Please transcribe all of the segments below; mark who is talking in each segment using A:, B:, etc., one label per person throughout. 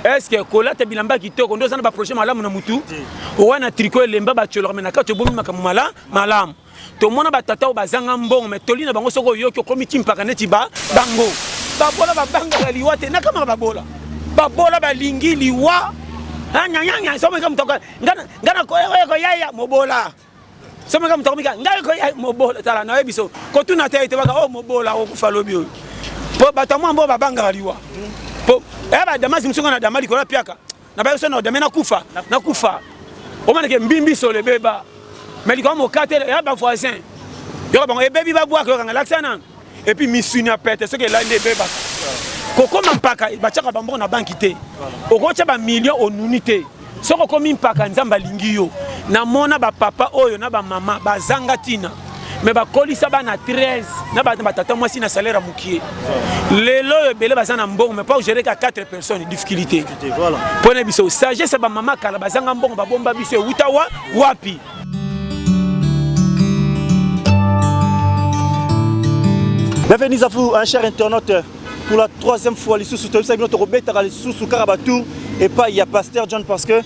A: est-ce que kolata bilamba kitoko ndo sana ba projet malamu na mutu wana tricot lemba ba tcholo na ka to bomi makamu malamu to mona ba tata bazanga mbongo mais tolina bango soko yoki komiti mpaka neti bango ba bola ba banga liwa te na kama ba bola ba lingi liwa nya so meka mtoka ngana ko yaya mobola so meka mtoka mika ngana ko yaya mobola tala na webiso ko tuna te baka o mobola o kufalobi o po batamwa mbo ba banga liwa po eba damasi msonga na damali ko la piaka na ba so na damena kufa o manake mbimbi so le beba mais comme au quartier ya ba voisin yo ba bebi ba bois ko ngala sana et puis misuni a pète ce que là ne beba koko mampaka ba chaka ba mbona banki te okocha ba million onunité soko komi mpaka nzamba lingi yo na mona ba papa oyo na ba mama ba zanga tina mais ba kolisa ba na 13 na ba tata moi si na salaire mukie lelo belé ba sana mbongo mais pas gérer qu'à 4 personnes difficulté voilà pone biso sagesse ba mama kala ba zanga mbongo ba bomba biso utawa wapi.
B: Bienvenue à vous, un cher internaute, pour la troisième fois, les sous-sous, notre Robert, les sous-sous, Karabatou, et pas, il y a Pasteur John parce que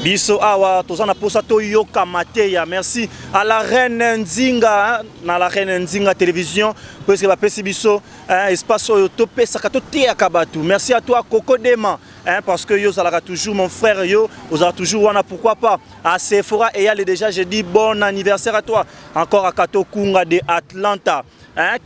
B: Biso Awa, Tozana Posato Yoka Mateya, merci à la Reine Nzinga, dans la Reine Nzinga télévision, parce que va passer Biso, espace Topé Sakato Tea Kabatou. Merci à toi, Coco Dema, parce que yo, ça toujours mon frère, yo, vous avez toujours, on a pourquoi pas, à Sephora, et elle déjà, j'ai dit bon anniversaire à toi, encore à Kato Kunga de Atlanta.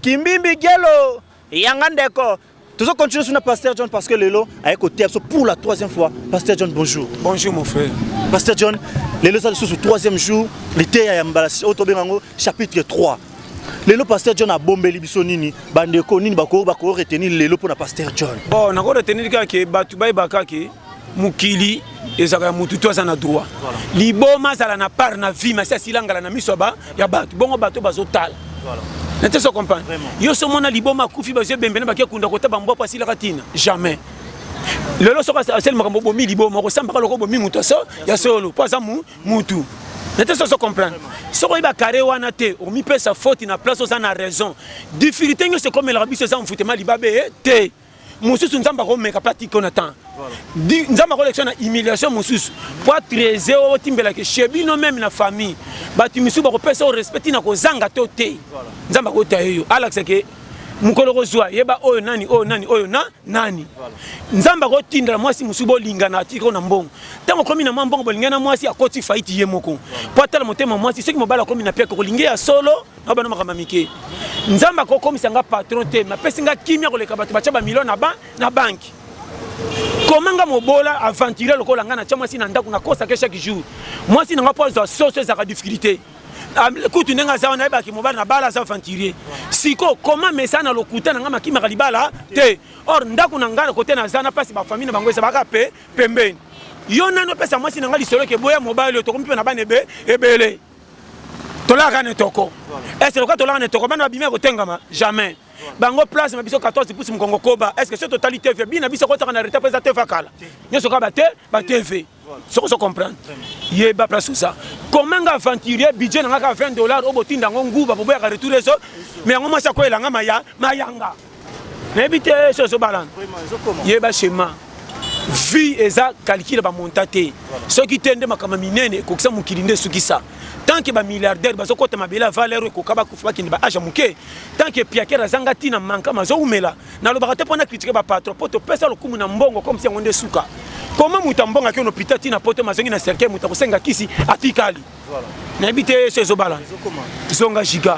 B: Kimbimbi Gelo, Yangandeko. Tout ça continue sur le Pasteur John parce que Lelo a écouté pour la troisième fois. Pasteur John, bonjour.
A: Bonjour mon frère.
B: Pasteur John, Lelo ça sur le troisième jour, l'été à Yambala, chapitre 3. Lelo Pasteur John a bombé l'Ibisonini, Bandeko Nini Bako retenir Lelo pour le Pasteur John.
A: Bon, on a retenir que Batubaï Bakake, Mukili, et ça va mututo ça na droit. Liboma ça na part na vie, mais ça silanga na misoba, ya batu, bon bateau bazotal. Voilà. N'était ce comprendre. Yo so mona liboma kufi bazo bembene ba kunda kota bambo pa sila katina. Jamais. Le lo so ka sel makambo bomi liboma ko samba ka loko bomi muto so ya solo pas ça mutu. N'était ce comprendre. So ko iba carré wana te, o mi pesa faute na place ça na raison. Difficulté c'est comme la biso ça mfutema libabe te. Mususu nzamba ko meka pratique on attend. Voilà. Nzamba collection na humiliation mususu. Pour trésor o timbela ke chebi no même na famille. Batu misu ba ko pesa o respecti na ko zanga to te. Voilà. Nzamba ko tayo. Alex ke mukolo ko zwa yeba oyo nani oyo nani. Voilà. Nzamba ko tindra mwasi musu bo lingana atiko na mbongo. Tango komi na mbongo bo lingana mwasi akoti faiti ye moko. Po tala motema mwasi soki mobala komi na pia ko lingia solo na bana makamamike. Nzamba ko komisa nga patron te ma pesinga kimia ko leka batu bacha ba million na banki. Comment nga mobola aventurer lokola nga na chama si na ndako na kosa ke chaque jour. Moi si nga poza soso za difficulté. Kutu nenga za na ba ki mobala na bala za aventurer. Siko comment mesa na lokuta nga makima kalibala te. Or ndako na ngana kote na zana pasi ba famille na bango baka pembeni. Yo nano pesa moi si nga lisolo ke boya mobile to kompi na banebe ebele. Tolaka ne toko. Est-ce que tolaka ne toko bana bimé ko tengama jamais. Bango place ma biso 14 pouces mkongo koba. Est-ce que cette totalité fait bien biso ko ta na reta présenter fakala. Nyoso ka ba TV. So comprendre. Yé ba place ça. Comment nga aventurier budget na ka $20 au botinda nguba bo ya retourner so. Mais ngoma sa ko elanga mayanga. N'habite so balan. Yé ba schéma. Vie eza calcul ba montate. Ceux qui tendent makama minene ko kisa mukilinde sukisa. Tant que ba milliardaire bazo kota mabela valeur ko kaba kufa kindi ba aja muke. Tant que piakera zanga tina manka mazo umela. Na lo bakate pona critiquer ba patron poto pesa lo kumu na mbongo comme si ngonde suka. Comment mutambonga ke no pitati na poto mazongi na cercle mutakosenga kisi atikali. Voilà. Na ebite sezo bala. Zonga giga.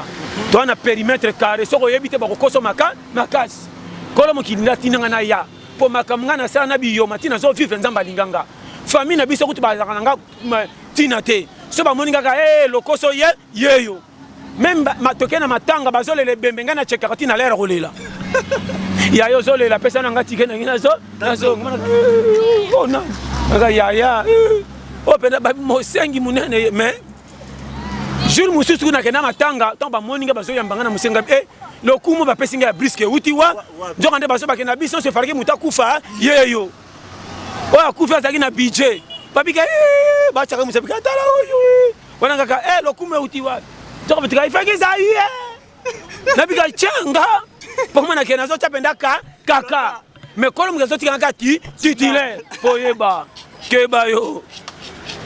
A: To na périmètre carré soko yebite ba ko koso makasi. Kolo mukilinda tina na ya. Po makamanga na sana biyo matina zo vivre nzamba linganga. Famille na biso kutu ba nga tina te. So ba moninga ka lokoso yeyo. Même matoke na matanga bazole le bembenga na chekakati na lera kolela. Ya yo zole la pesa na ngati ke na ngina zo. Oh na. Nga ya. Oh pena ba mo sengi munene mais jour mususu na kena matanga tant ba moninga bazo yambanga na musenga lokumu ba pesinga ya briske utiwa. Njokande bazo ba kena biso se farike mutakufa yeyo. Oya kufa zaki na budget. Babika bacha kama msabika tala huyu. Wanangaka lokume utiwa. Toka bitika ifanye zaie. Nabika changa. Pokuma na kena zo chapenda kaka. mais kolo mo kazo tika ngati titulaire poyeba keba yo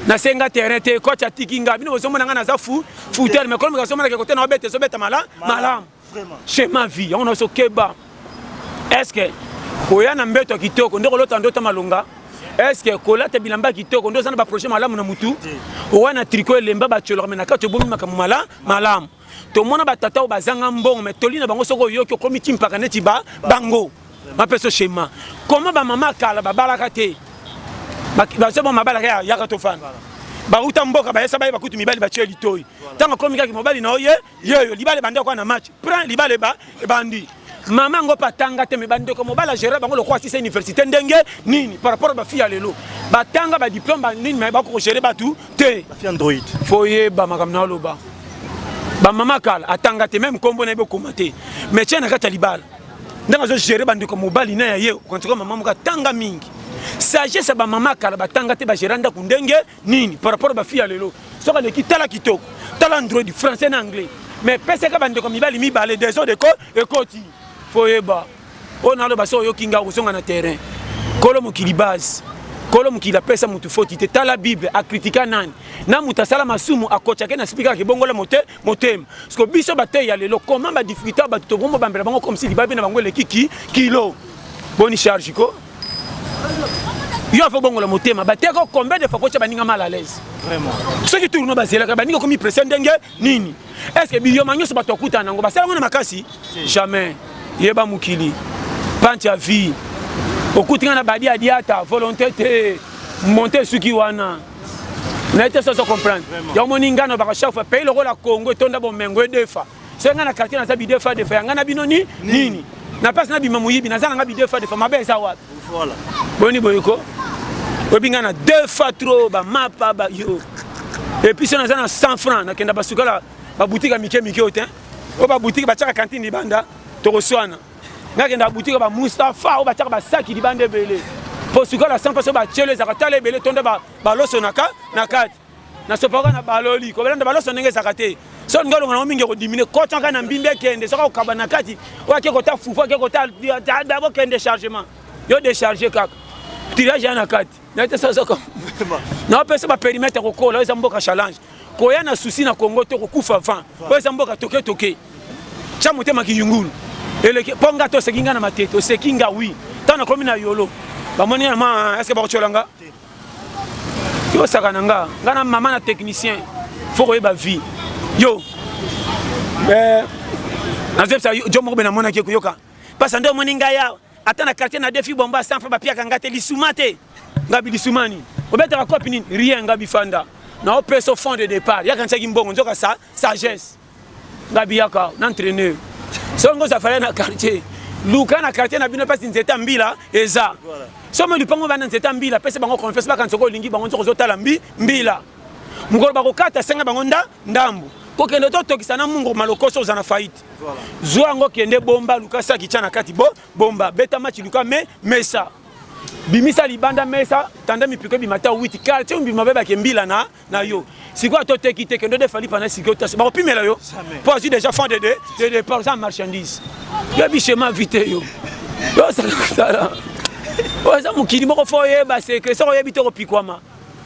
A: na senga terrain te coach atikinga bino bozomona nga na za footer mais kolo mo kazo mona ke côté na obete so beta malam
B: vraiment
A: chemin vie on a so keba est-ce que koya na mbeto kitoko ndeko lota ndota malonga est-ce que kolata bilamba kitoko ndo sana ba projet malamu na mutu wana tricot lemba ba tsholo mais na ka to bomi makamu malamu to mona ba tata bazanga mbongo mais tolina bango soko yoki komi timpaka neti bango ma peso schéma comment ba mama kala ba balaka te ba se bon mabalaka ya ka to fan ba uta mboka ba yesa ba kutu mibali ba tsheli toy tanga komi kaki mobali na oye yeyo libale bande kwa na match prend libale ba bandi maman ngo patanga te me bande ko mobala gérer bango le quoi si c'est université ndenge nini par rapport ba fille lelo batanga ba diplôme ba nini mais ba ko gérer ba tout te
B: ba fille android
A: foye ba makamna loba ba mama kala atanga te même kombo na be komate mais tiens na kata libala ndanga zo gérer bande ko mobali na ye quand ko maman ka tanga mingi sagesse ba mama kala batanga te ba gérer nda ku ndenge nini par rapport ba fille lelo soka le kitala kitoko tala android français na anglais mais pese ka bande ko mibali mi balé des autres de koti foyeba on a le baso yo kinga kusonga na terrain kolo mukili base kolo mukili pesa mutu foti te tala bible a critiquer nani na muta sala masumu akocha ke na speaker ke bongola motem parce que biso bataille ya lelo comment ba difficulté ba to bombo bambela bango comme si libabe na bango le kilo boni charge ko yo fa bongola motema bataille ko combien de fois ko cha baninga mal à l'aise
B: vraiment
A: ce qui tourne bazela ka baninga komi pression ndenge nini est-ce que biyo manyoso bato kuta nango basala ngona makasi jamais yeba mukili panti ya vie okutinga na badi adiata volonté te monter suki wana na été ça comprendre ya moninga no baka chaque fois pays le la Congo tonda bomengo defa senga na quartier na sabi defa yanga na bino nini na passe na bima muyibi na zana nga bi defa mabe za wapi
B: voilà
A: boni boyiko obinga na deux fois trop ba mapa ba yo et puis ça na 100 francs na kenda basukala ba boutique mike otin o ba boutique ba tchaka cantine di banda tokoswana ngakenda boutique ba Mustafa o ba tchaka ba saki di bande belé posuka la 100% ba tchele za katale belé tonde ba loso na kati na sopoka na baloli ko belanda ba loso ndenge zakate so ngalo ngana mingi ko dimine ko tchaka na mbimbe kende so ka kaba na kati o ke ko ta fufu ke ko ta d'abord kende chargement yo décharger kaka tirage na kati na ite ça comme na pesa ba périmètre ko kola za mboka challenge ko ya na souci na Congo to ko kufa vent ko za mboka toke cha mutema kiyungulu ele ponga to sekinga na mateto sekinga oui tana komi na yolo ba moni ma est-ce que ba cholanga yo saka nanga ngana mama na technicien faut ko ba vie yo na zepsa jo mo bena mona ke kuyoka pasa ndo moninga ya atana quartier na défi bomba sans fa ba pia kangate lisumate ngabi lisumani obeta ko pini rien ngabi fanda na o peso fond de départ ya kancha kimbongo nzoka sa sagesse ngabi yaka na entraîneur so ngo za fala na quartier luka na quartier na bino pasi nzeta mbila eza so mo lipango bana nzeta mbila pesa bango confesse ba kanzoko lingi bango nzoko zotala mbila mukolo bako kata senga bango ndambu ko kende to tokisa na mungo malokoso za na faillite zwa ngo kende bomba luka sa kichana kati bomba beta match luka mesa bimisa libanda mesa tanda mipiko bimata 8 quartier mbima beba ke mbila na yo siko to teki teke ndo de fali pana siko to ba opimela yo pour aussi déjà fond de par ça marchandise yo bichema vite yo ça o za mukili moko foye ba secret so yo bito ko pikwama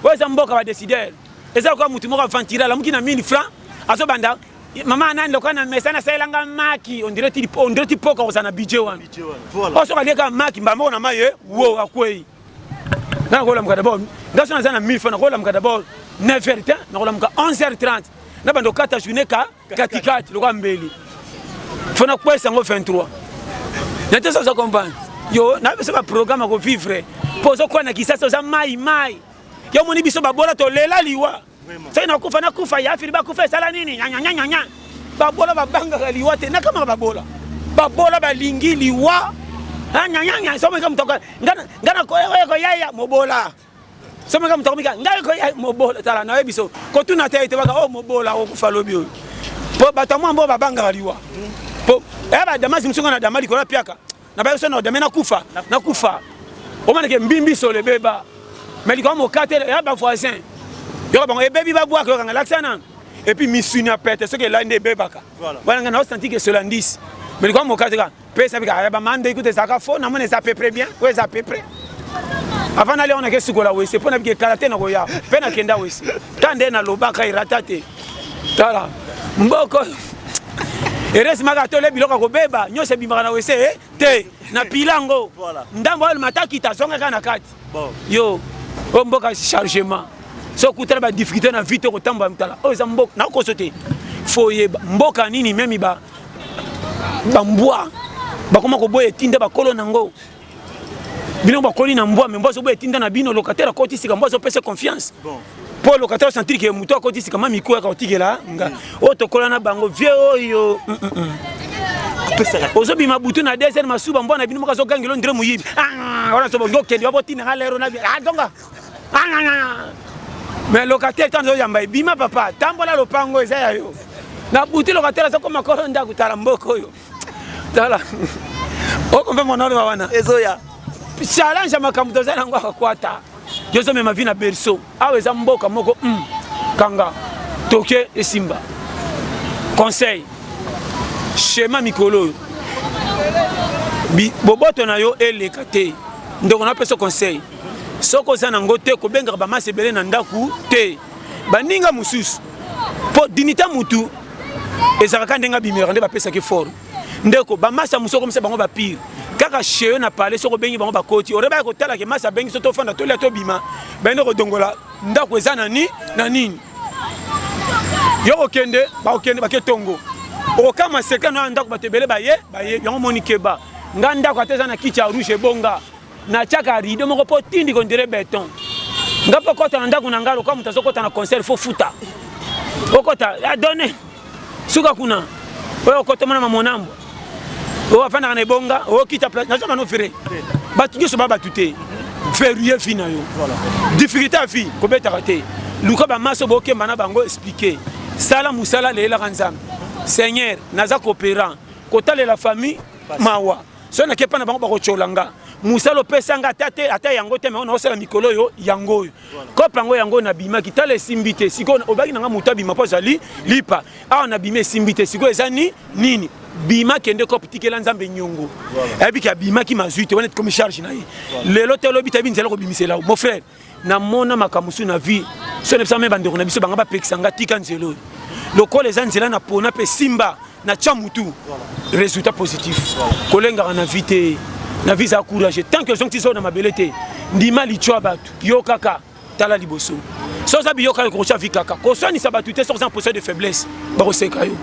A: o za mboka ba décider eza ko mutu moko ventira la mukina 1000 francs azo banda mama nani lokana mesa na selanga maki on dirait ti poka ozana budget wana voilà o so kaleka maki mbamo na maye wo akwei na ko la mka d'abord ngaso na zana 1000 francs na ko la mka d'abord 9h30 na ko la mka 11h30 na bando kata journée katikati lokwa mbeli fona kwesa ngo 23 nete ça comprendre yo na be ça programme ko vivre poso kwa na kisasa za mai yo moni biso babola to lela liwa sai na kufa ya afiri ba kufa sala nini nya babola babanga liwa te na kama babola balingi liwa nya so meka mtoka ngana ko yaya mobola so meka mtoka ngana ko yaya mobola tala na biso ko tuna te baka o mobola ko kufa lobi po batamwa mbo babanga liwa po ba damasi msunga na damali ko la piaka na ba so no damena kufa o manake mbimbi so le beba mais li ko mo kate ya ba voisin yo ba bébé ba boire ko nga laksana et puis misuni a pété ce que là ne bebaka voilà nga na senti que cela 10 mais li ko mo kate ka pesa bika ba mande écoute ça ka fo na mone ça peu près bien ouais ça peu près avant d'aller on a que sukola wese pona bika kalaté na goya pena kenda wese tande na lobaka iratate tala mboko eresi maka tole biloko ko beba nyose bimaka na wese te na pilango ndambo al mataki ta zonga kana kati yo o mboka chargement so kutala ba difficulté na vite ko tamba mtala o za mboka na ko sote foye mboka nini memi ba mbwa bakoma ko boye tinda bakolo nango bino bakoli na mbwa membo so boye tinda na bino locataire ko tisika mbwa so pese confiance pour locataire sentir que muto ko tisika mami ko ka otigela nga o to kola na bango vie oyo ozo bima butu na desert masuba mbwa na bino maka so gangelo ndire muyibi wana so bongo kendi wabo tina halero na donga mais locataire tant zo yamba bima papa tambola lopango eza ya yo na butu locataire so koma ko nda kutala mboko yo tala oko mpe monoro wana ezoya challenge makambo tozana ngo akakwata yozo mema vina berso aweza mboka moko kanga toke esimba conseil schéma mikolo boboto na yo eleka te ndoko na peso conseil soko sana ngo te ko benga ba masebele na ndaku te baninga mususu po dinita mutu ezaka ndenga bimera nde ba pesa ke fort ndeko ba masa musoko mse bango ba pire kaka cheo na parler soko bengi bango ba koti oreba ko tala ke masa bengi soto fanda to le to bima bende ko dongola ndako ezana ni na nini yo okende ba ke tongo o kama sekano ndako batebele baye yango moni keba nga ndako ateza kiti ya rouge bonga na chaka rido moko po tindi ko ndire beton nga po kota na ndako na ngalo kwa mutazo kota na concert fo futa okota ya donner suka kuna oyo kota mona mamonambo o afana na bonga o kita place na zoma no fere batu so baba tuté verrouiller fina yo difficulté à vie ko beta raté luka ba maso boke mana bango expliquer sala musala lela kanzam Seigneur naza coopérant kotale la famille mawa so na kepa na bango bako cholanga musalo pesanga tate ata yango te me on osala mikolo yo yango ko pango yango na bima kitale simbite siko obaki nanga mutabi mapoza lipa a na bima simbite siko ezani nini bima kende ko pitikela nzambe nyongo ebiki bima ki mazuite wana comme charge na ye lelo te lobi tabi nzela ko bimisela mon frère na mona makamusu na vie so ne psame bandeko na biso banga ba pekisanga tika nzelo lokole zanzela na pona pe simba na chamutu résultat positif kolenga na vite na visa courage tant que zonti so na mabelete ndima lichwa batu yo kaka tala liboso so zabi yo kaka ko cha vikaka ko so ni sabatu te so en possession de faiblesse ba ko seka yo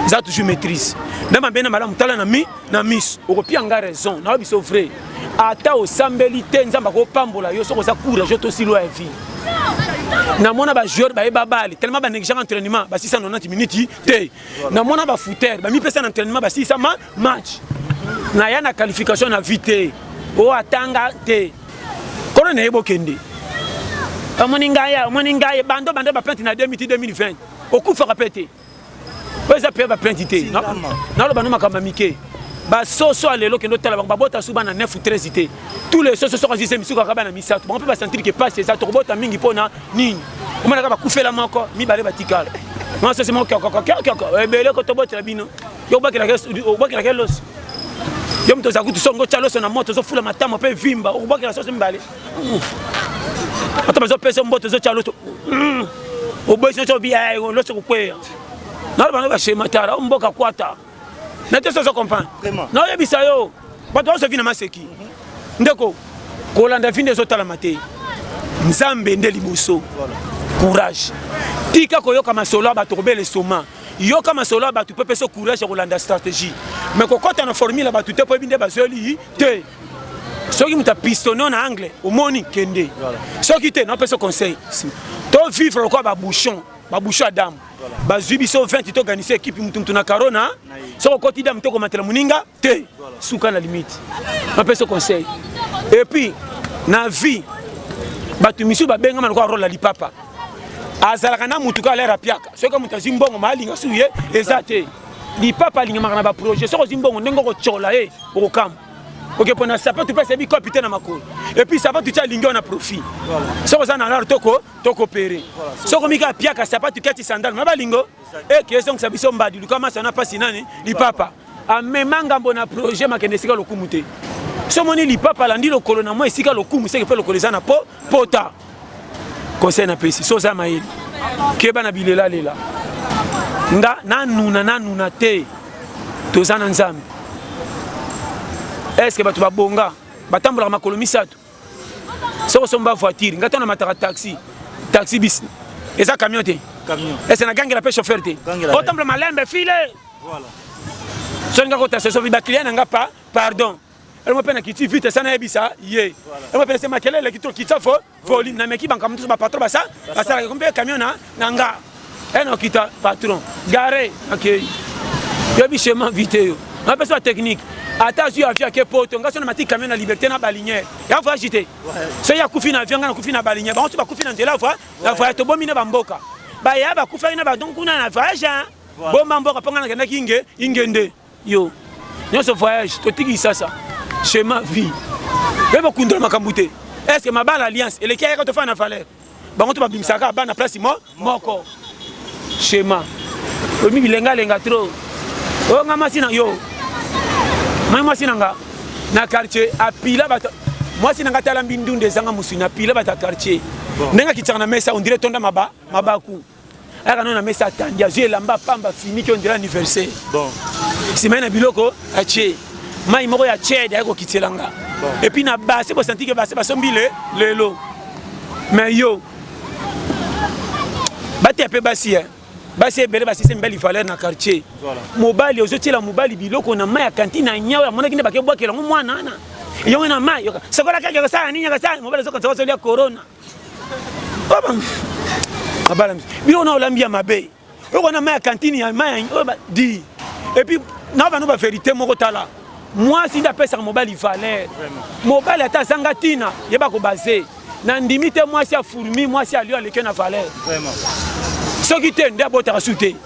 A: za toujours maîtrise na mabena malamu tala na miss o kopia nga raison na biso vrai ata o sambeli te nzamba ko pambola yo so ko za courage to silo ya vie na mona ba joueur ba ebabali tellement ba négligence entraînement ba 690 minutes te na mona ba footer ba mi pesa na entraînement ba 600 match na ya na qualification na vite o atanga te kono na yebo kende omoninga bando ba plainte na 2020 okufa kapete oza pe ba plainte te na lo banu makamba mike ba soso alelo kendo tala ba bota suba na 9 ou 13 te tous les soso so kazise misuka kaba na misato ba peut pas sentir que passe ça to bota mingi pona nini o mona ka ba kufela moko mi bale batikala moi c'est mon koko ebele ko to bota bino yo bakira ke los yo mto za kutu songo chalo so na moto zo fula matama pe vimba o bakira so mbale ata bazo pesa mboto zo chalo to o boy so bi ay lo so kwe na ba no ba shema tara o mboka kwata na te so comprendre na yo bisa yo bato so vina maseki ndeko ko landa vinde zo tala mate nzambe nde liboso courage tika ko yo kama solo ba to bele soma yo kama solo ba tu peux peso courage ko landa stratégie mais ko kota na formule ba tu te po binde ba zoli te soki muta pistonné na anglais au moni kende soki te na peso conseil to vivre ko ba bouchon adam ba zubiso 20 to organiser équipe mutu na carona so ko tida muto ko matela muninga te suka na limite na peso conseil et puis na vie ba tu misu ba benga man ko rôle la lipapa azalaka na mutu ka lera piaka soki muta zimbongo malinga suye ezate lipapa linga makana ba projet so ko zimbongo ndengo ko chola o kam ok pour na sapa tu peux sebi capitaine na makolo et puis ça va tu tcha lingo na profit so ça na l'art toko opérer so ko mika piaka sapa tu kati sandal na ba lingo et que son sabiso mbadi lukama sana pasi nani li papa amemanga mbona projet makende esika lokumu te so moni lipapa alandi lokolo na mwa esika lokumu seke mpe lokolo eza na pota conseil na pesi so oza mayeli keba na bilela lela nga nanuna te toza na nzambe eske bato babonga batambolaka makolo misato soko somba voiture nga to na mataka taxi bis eza camion te ese na gangela pe chauffeur te otambola malembe file so nga kota so bi ba client nga pa pardon elle me pena kiti vite sana ebisa ye elle me pena se makelele kito kitafo volume na meki banka mtu ba patron ba ça la combien camion na nga eno kita patron gare okay yo bi chemin vite yo na personne technique ata zu afia ke poto nga so na mati camion na liberté na balinière ya faut agiter so ya kufi na avion nga na kufi na balinière ba on tu ba kufi na nzela la fois to bomine ba mboka ba ya ba kufa na ba donc kuna na voyage bomba mboka ponga na kenda kinge ingende yo nyonso voyage to tiki sasa chemin vie beba kundula makambute est-ce que ma belle alliance et les kia to fa na valeur ba on to ba bimisaka ba na place moko chemin o mi lenga trop o nga masina yo moi sinanga na quartier apila bata moi sinanga tala mbindunde zanga musina apila bata quartier nenga kitana mesa on dirait tonda mabaku aka nona mesa tandi azie lamba pamba fini ki on dirait anniversaire bon simena biloko ache mai moko ya chede ayako kitelanga et puis na base bo senti que base basombile lelo mais yo bate pe basi basi ebele basi se mbeli valeur na quartier mobali ozotila mobali biloko na mai ya kantine na nyawo ya mona kinde bake bwakela ngo mwana ana yo na mai yo sakola kake ko sana ninya ka sana mobali zokonza zo ya corona baba abala bilo na olambia mabe yo na mai ya kantine ya mai di et puis na ba no ba vérité moko tala moi si nda pesa mobali valeur mobali ata zanga tina yeba ko baser na ndimite moi si a fourmi moi si a lieu avec na valeur vraiment ce qui t'est ndé abota rasouté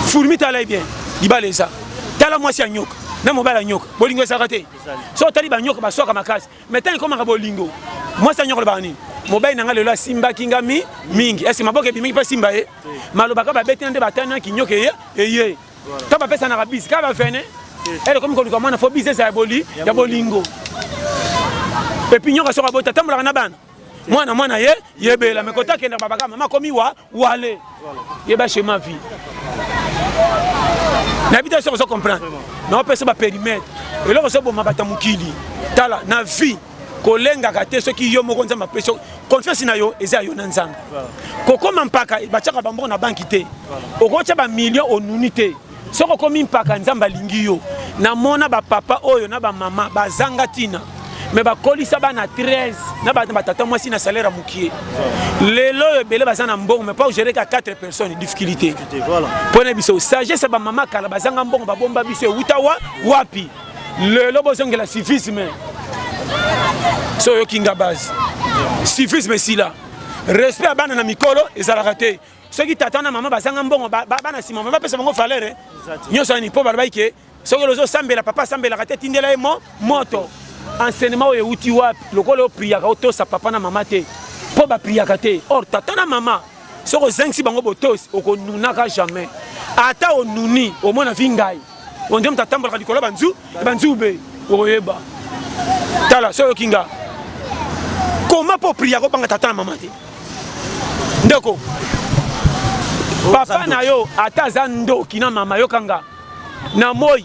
A: fourmi tala bien dibale ça tala moi si a nyoka na mobala nyoka bolingo sakate so tali ba nyoka ba soka makasi maintenant comme ka bolingo moi sa nyoka ba nini mobali nanga lelo simba kingami mingi est-ce maboke bi mingi pa simba e maloba ka ba beti ndé batana ki nyoka ye to ba pesa na rabis ka ba fene elle comme ko mwana fo business ya bolingo et puis nyoka soka bota tambola na bana mwana yebela mais kota kenda babaka mama komi wale yeba chez ma vie n'habite ça on comprend non personne ba périmètre et là on se bon mabata mukili tala na vie kolenga kate ceux qui yo moko nzamba peso confiance na yo eza yo na nzamba kokoma mpaka bachaka bambo na banki te okocha ba million onunité soko komi mpaka nzamba lingi yo na mona ba papa oyo na ba mama bazanga tina mais ba kolisa ba na 13 na ba tata moi si na salaire mukie lelo ebele bazana mbongo mais pas gérer ka 4 personnes difficulté voilà pona biso sagesse ba mama kala bazanga mbongo ba bomba biso utawa wapi lelo bozongela civisme so yo kinga base civisme sila respect abana na mikolo ezala raté ceux qui t'attendent maman bazanga mbongo bana sima maman pesa bango valeur nyoso ni po barbaike so que lozo sambela papa sambela raté tindela moto enseignement oyo euti wapi lokolo priaka otosa papa na mama te po ba priaka te or tata na mama soko zengsi bango botosi okonunaka jamais ata onuni omona vingai onde mtatambola likolo banzube oyeba tala so kinga comment po priaka banga tata na mama te ndeko papa na yo ata za ndoki na mama yo kanga na moi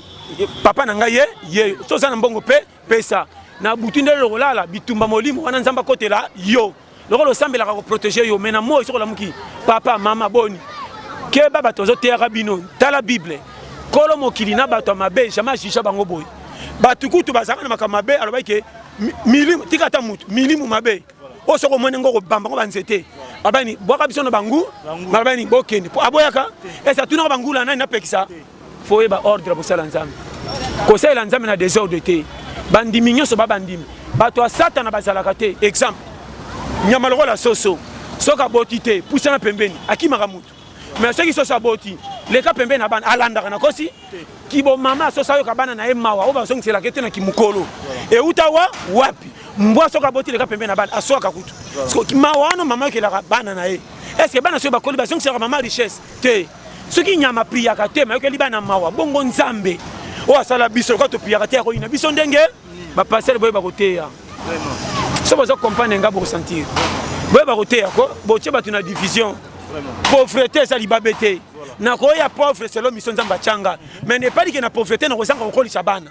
A: papa na ngai ye so za na mbongo pesa na butinde lokolala bitumba molimo wana nzamba kotela yo lokolo sambela ko protéger yo mena moi sokola muki papa mama boni ke baba tozo tera bino tala bible kolo mokili na bato mabe jamais jisha bango boy batukutu bazaka na makamabe aloba ke milimu tikata mutu milimu mabe o soko mone ngoko bamba ngo banzete abani boka biso no bangu malabani bokende po aboyaka esa tuna bangula nani na pekisa foye ba ordre pour sala nzambe conseil la nzambe na désordre te bandimi nyoso babandimi bato a satana bazalaka te exemple nyama lokola soso soka boti te pusana pembeni akimaka mutu mais soki soso aboti leka pembeni na bana alandaka na kosi kibo mama soso ayoka bana na ye mawa o bazongiselaka te na kimukolo euta wapi mbwa soka boti leka pembeni na bana asoka kutu mawa wana mama yokelaka bana na ye est-ce que bana soki bakoli bazongiselaka mama richesse te soki nyama priaka te mayoki libana mawa bongo nzambe o asala biso ko to priaka te ko ina biso ndenge ba passer boye ba koteya so bozo comprendre nga bo sentir boye ba koteya ko bo tie batu na division pauvreté ça libabete na ko ya pauvre selon mission nzamba changa mais ne pas dire que na pauvreté na ko sanga ko lisabana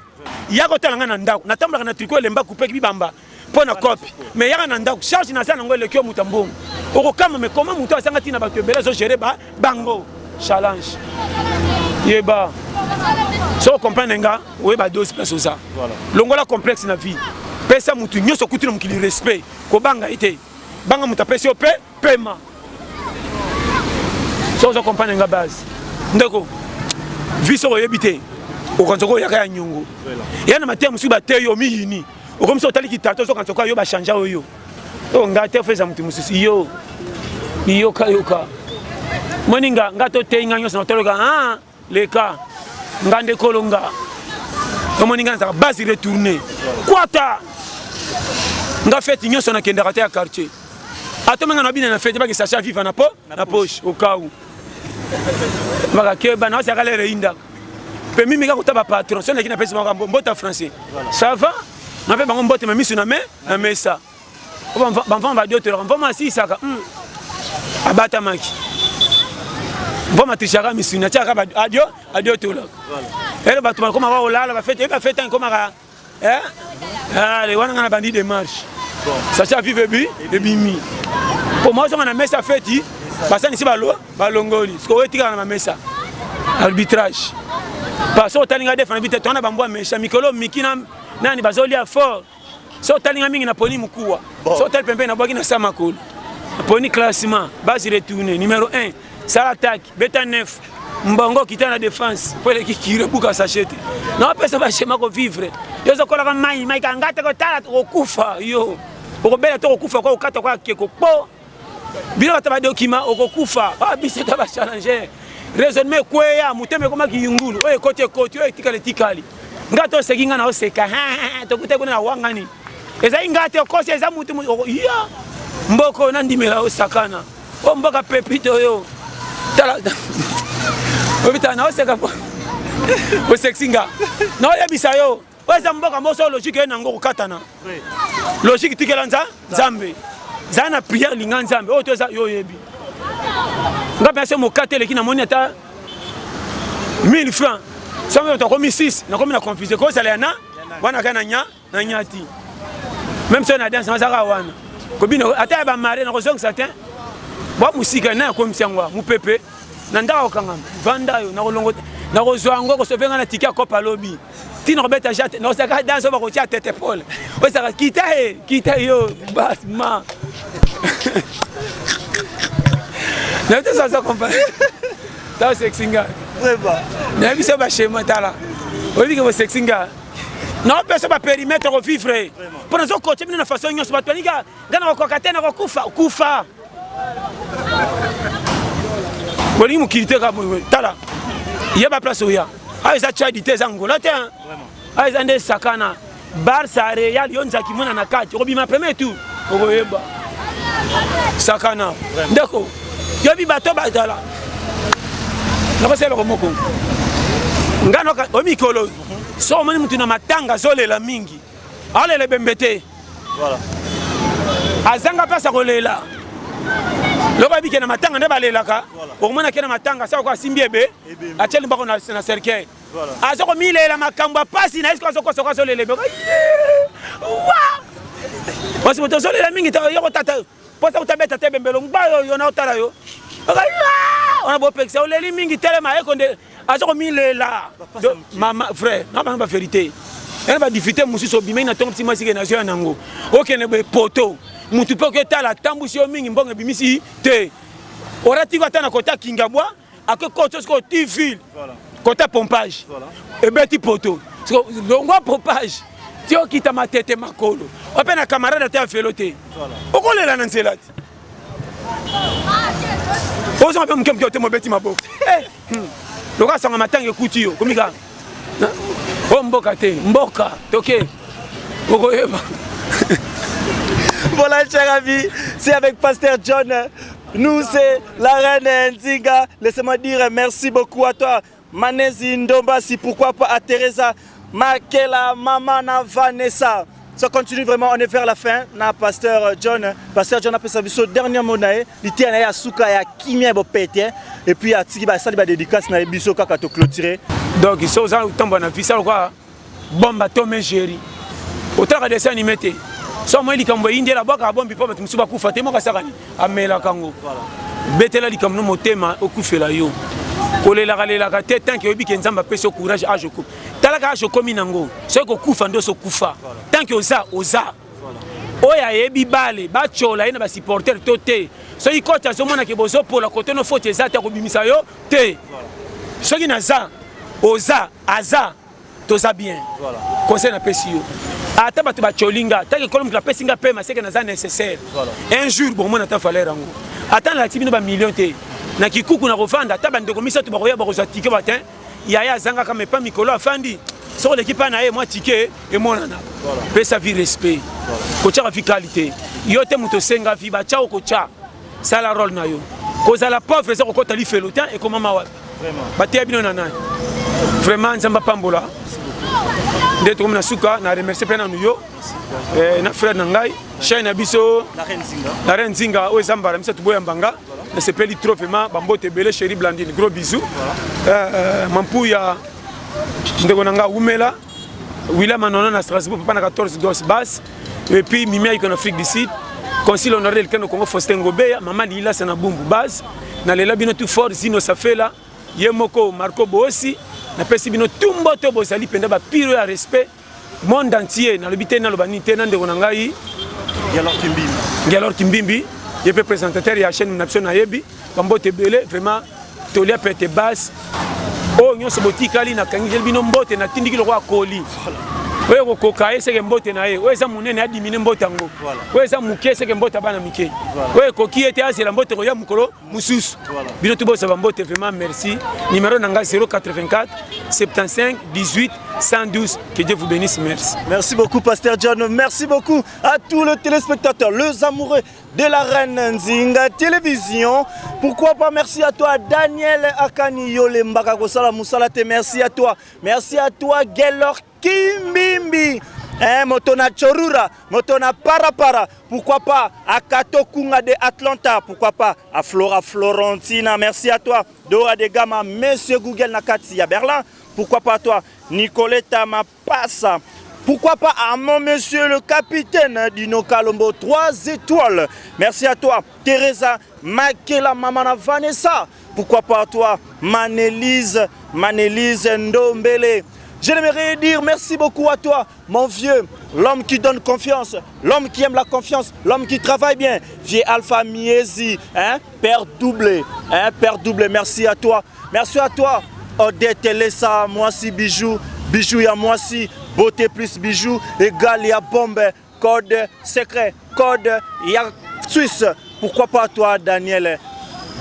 A: ya ko talanga na ndako na tambala na tricot lemba couper bibamba pona copie mais ya na ndako charge na sana ngole kyo mutambongo oko kama me comment muto asanga tina ba tebele zo gérer ba bango challenge yeba so comprendre nga we ba dose place oza longola complexe na vie pesa mutu nyoso kutuna mukili respect ko banga ite banga muta pesa pe pema so zo comprendre nga base ndeko viso oyebite okanzoko yaka ya nyongo yana matia musu ba teyo miyini okomso otali kitato so kanzoko yo ba changer oyo o ngate feza mutu musu iyo kayoka moninga ngato teinga nyoso notoloka leka ngande kolonga moninga nzaka base retourner kwata nga fête nyoso na kenda kata ya quartier atomenga na bina na fête ba ki sacha vivre na poche au cas où maka keba na saka lere inda pe mimi ka kutaba patron so na kina pesa mbota français ça va na pe bango mbota mimi suna na mesa banfant ba dio te banfant si saka abata maki bon matishaka misuna tiaka ba adio to la ele batu ba koma ba olala ba fête comme les wana ngana bandi de marche ça ça vive bi et bimi pour moi ça na mesa fête basa ni si balongoli siko wetika na mesa arbitrage paso talinga def na bite tona bambwa mesha mikolo mikina nani bazolia fort so talinga mingi na poni mkuwa so tel pembe na bwaki na sama kolo poni classement base retourner numéro 1 ça attaque beta 9 mbongo kitana défense pour les qui rebuka sachete na pesa ba shema ko vivre yozo kola ka mai kangata ko tala ko kufa yo ko bela to ko kufa ko kata ko keko po bilo bataba document okokufa bise ta ba challenger raisonnement kweya muteme koma kiyungulu oye kote oye tikali ngato sekinga na oseka to kute kuna wangani eza ingate okose eza mutu ya mboko na ndimela osakana o mboka pepito yo tala obita na oseka o sexinga na oya bisayo oza mboka moso logique na ngo katana logique tikela nzambe zana prière linga nzambe o toza yo yebi nga pense mo katele kina moni ata 1000 francs ça to komi 6 na komi na confusé ko sala na wana kana na nyati même si on a danse mazaka wana ko bino ata ba mare na ko zonga satin ba musika na ko msiangwa mu pepe na ndako kanga vanda yo na ko longo na ko zwango ko sovenga na tikia ko palobi tino robeta jate na saka danse ba ko tia tete pole o saka kita yo basma na te ça comprendre ça sexinga
B: vraiment
A: na biso ba schéma tala o dit que vous sexinga non personne ba périmètre ko vivre pour nous coacher na façon nyonso ba tonika ngana ko katena ko kufa boli mu kilite ka tala yeba place oya ay za chadi te zangola te ay za nde sakana Barça Real yonza kimona na kati ko bima premier tour ko yeba sakana ndeko yobi bato batala na basela ko moko ngano ka omikolo so moni mutu na matanga zolela mingi alele bembete voilà azanga pasa kolela loba bike na matanga ne balelaka okomona ke na matanga sa ko asimbiebe acheli mbako na cercle voilà azoko milela makambo pasi na isko azoko zolela be wa wasi moto zolela mingi ta yoko tata posa utabeta te bembelo ngbayo yo na otala yo on a beau oleli mingi telema ekonde azoko milela mama frère na ba vérité elle va diffiter mususo bimei na tongo ptima sike na zo nango okene be poto mutu pe ko tala tambusi yo mingi mbongo bimisi te orati ko tana kota kingabwa akokoto ko tiville kota pompage et beti poto longo pompage tio kita matete makolo opena camarade te velote okolela na nzelati ozo mpe mkemke ote mobeti maboko loka sanga matanga ekuti yo komika o mboka te mboka toke okoyeba.
B: Voilà, chers amis, c'est avec Pasteur John nous c'est la reine Nzinga. Laissez-moi dire merci beaucoup à toi, Manezi Ndombasi, pourquoi pas à Teresa Makela, Maman na Vanessa. Ça continue vraiment, on est vers la fin. Na Pasteur John a fait sa vie dernier mot nae, il tient à Souka ya Kimia Bopete et puis à Tiki ba sali ba dédicace na biso kaka to clôturer.
A: Donc ils sont en temps na vie ça quoi bomba tomé géri. Autant que dessin animé té. So moi likambo indi la boka bombi po bato musuba kufa te moka sakani amela kango. Betela likamno motema okufela yo. Kolela kalela ka te tant que obi kenzamba peso courage a je coupe. Talaka je komi nango. Ce ko kufa ndo so kufa. Tant que oza. Oya yebi bale ba chola ina ba supporter toté. So ikota zo mona ke bozo pour la côté no faute ezata ko bimisa yo te. So ki naza oza aza toza bien. Voilà. Conseil na pesi yo. Ata bato ba cholinga, ta ke kolom ka pesinga pema c'est que naza nécessaire. Voilà. Un jour bon mona ta fallait rango. Attends la tibino ba million te. Na kikuku na kofanda ta bande komisa to ba koya ba ko zatike batin. Yaya zanga kama pas mikolo afandi. Sur l'équipe na ye moi ticket et mon nana. Voilà. Pesa vie respect. Voilà. Kocha ka qualité. Yo te muto senga fi ba cha kocha. Ça la rôle na yo. Koza la pauvre ça ko tali fait le temps et comment ma wa. Vraiment. Ba te bino nana. Vraiment nzamba pambola. D'être comme na suka na remercier pena nuyo. Na frère nangai, chaîne biso la reine Nzinga o zambara misa tuboya mbanga. Na sepeli trop vraiment bambote belé chérie Blandine gros bisous. Mampuya ndeko nanga umela William Manona na Strasbourg papa na 14 gosses basse et puis Mimia iko en Afrique du Sud consul honoraire le Congo Faustin Ngobeya maman Lila sana bumbu base na lela bino tout fort zino safela yemoko Marco Bossi na pesi bino tumbo to bozali penda ba pire ya respect monde entier na lobité na lobani te na ndeko nangai Galor Kimbimbi il est présentateur ya chaîne nationale yebi bambote belé vraiment tolia pete basse. Oh, nous sommes botikali na kangi bino mbote na tindiki lokwa koli. Oyo kokokaye seke mbote na ye. Oyo za munene adimine mbote ngo. Oyo za muke seke mbote bana mike. Oyo koki ete azela mbote ko ya mukolo mususu. Bino tubo sa mbote vraiment merci. Numéro nanga 084 75 18 112. Que Dieu vous bénisse, merci.
B: Merci beaucoup Pasteur John. Merci beaucoup à tous les téléspectateurs, les amoureux de la reine Nzinga Télévision. Pourquoi pas merci à toi Daniel Akaniyo Lembaka Kosala Moussalate. Merci à toi. Merci à toi Gelor Kimbimbi. Motona Chorura, Motona Parapara. Pourquoi pas à Kato Kunga de Atlanta. Pourquoi pas à Flora Florentina. Merci à toi Dora de Gama, Monsieur Google Nakati à Berlin. Pourquoi pas à toi Nicoletta Mapassa. Pourquoi pas à mon monsieur le capitaine Dino Kalombo 3 étoiles. Merci à toi Teresa Makela Mamana Vanessa. Pourquoi pas à toi Manelise Ndombele. J'aimerais dire merci beaucoup à toi mon vieux, l'homme qui donne confiance, l'homme qui aime la confiance, l'homme qui travaille bien. Vieux Alpha Miezi, père doublé, merci à toi. Merci à toi Odette Lessa, Moissi Bijou, Bijou ya Moissi, beauté plus bijoux, égal ya bombe, code secret, code ya Suisse. Pourquoi pas à toi Daniel?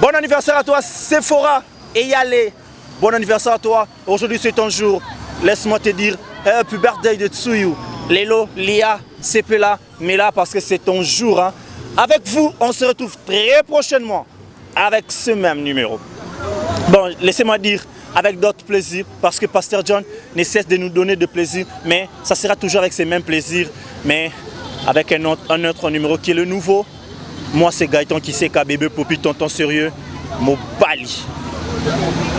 B: Bon anniversaire à toi Sephora et Yale. Bon anniversaire à toi. Aujourd'hui c'est ton jour. Laisse-moi te dire, happy birthday de Tsuyu. Lelo, Lia, Sepela, Mela parce que c'est ton jour. Hein. Avec vous, on se retrouve très prochainement avec ce même numéro. Bon, laissez-moi dire avec d'autres plaisirs, parce que Pasteur John ne cesse de nous donner de plaisir, mais ça sera toujours avec ces mêmes plaisirs, mais avec un autre numéro qui est le nouveau. Moi c'est Gaëtan qui sait qu'à bébé Popi, tonton sérieux, Mobali.